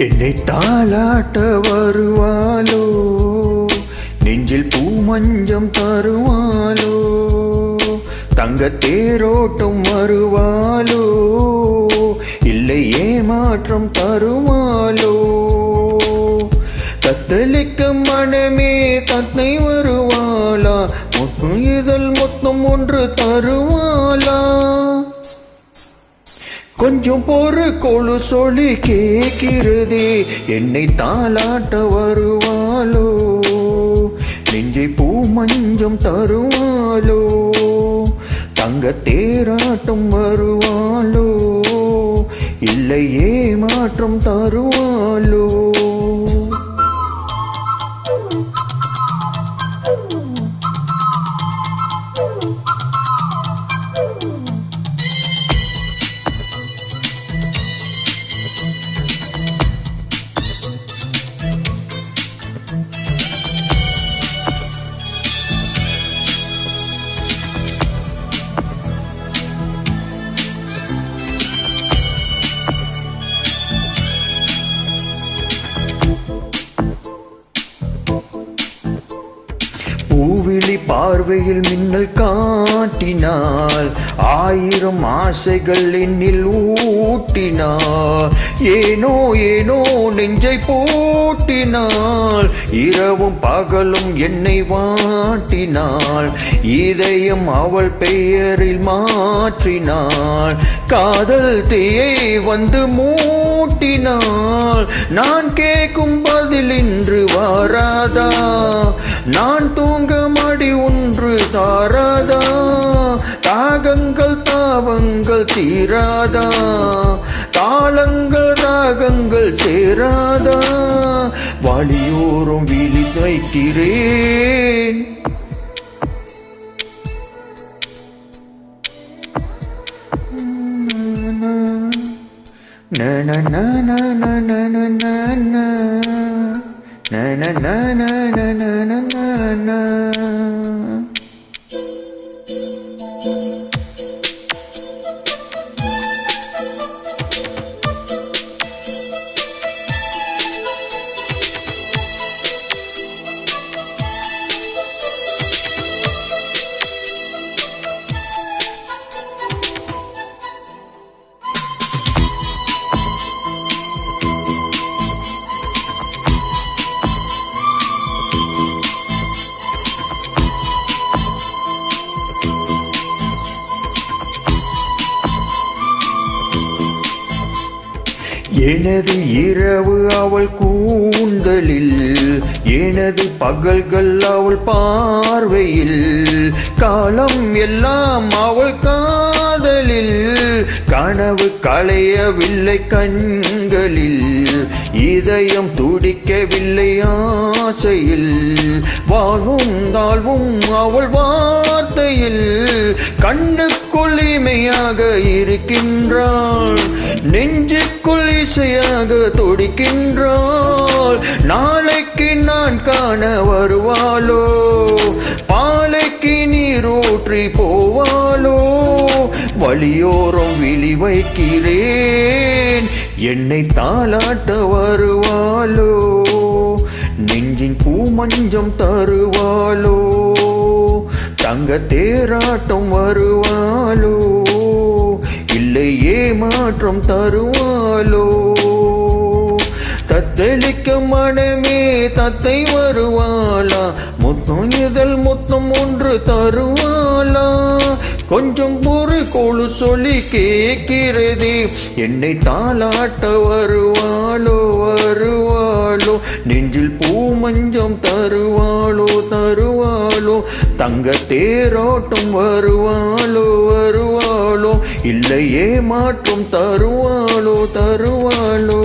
என்னை தாலாட்ட வருவாளோ, நெஞ்சில் பூமஞ்சம் தருவாளோ, தங்க தேரோட்டம் வருவாளோ, இல்லை ஏமாற்றம் தருவாளோ, தத்தளிக்க மனமே தத்தை வருவாளா, மொத்தம் இதழ் மொத்தம் ஒன்று தருவாளா, கொஞ்சம் பொறு கொழு சொல்லி கேட்கிறதே, என்னை தாலாட்ட வருவாளோ, நெஞ்சை பூமஞ்சம் தருவாளோ, தங்க தேராட்டம் வருவாளோ, இல்லை ஏமாற்றம் தருவாளோ. பூவிழி பார்வையில் மின்னல் காட்டினாள், ஆயிரம் ஆசைகள் என்னில் ஊட்டினாள், ஏனோ ஏனோ நெஞ்சை போட்டினாள், இரவும் பகலும் என்னை வாட்டினாள், இதயம் அவள் பெயரில் மாற்றினாள், காதல் தீயை வந்து மூட்டினாள், நான் கேட்கும் பதில் இன்று வாராதா, நான் தூங்க மடி ஒன்று தாராதா, தாகங்கள் தாவங்கள் தீராதா, தாளங்கள் ராகங்கள் சேராதா, வழியோரம் விழி வைக்கிறேன், na na na na na na na na na na na na na na na na na. எனது இரவு அவள் கூந்தலில், எனது பகல்கள் அவள் பார்வையில், காலம் எல்லாம் அவள் காதலில், கனவு களையவில்லை கண்களில், இதயம் துடிக்கவில்லை ஆசையில், வாழ்வும் தாழ்வும் அவள் வார்த்தையில், கண்ணுக்குள் இமையாக இருக்கின்றாள், நெஞ்சுக்குள் இசையாக துடிக்கின்றாள், நாளைக்கு நான் காண வருவாளோ, பாலைக்கு நீரூற்றி போவாளோ, வழியோரம் விழி வைக்கிறேன், என்னை தாலாட்ட வருவாளோ, நெஞ்சின் பூமஞ்சம் தருவாளோ, தங்க தேராட்டம் வருவாளோ, இல்லை ஏமாற்றம் தருவாளோ, தத்தளிக்க மனமே தத்தை வருவாளா, முத்தம் இதழ் முத்தம் ஒன்று தருவாளா, கொஞ்சம் பொறு கொழு சொல்லி கேட்கிறதே, என்னை தாலாட்ட வருவாளோ வருவாளோ, நெஞ்சில் பூமஞ்சம் தருவாளோ தருவாளோ, தங்க தேரோட்டம் வருவாளோ வருவாளோ, இல்லை ஏமாற்றம் தருவாளோ தருவாளோ.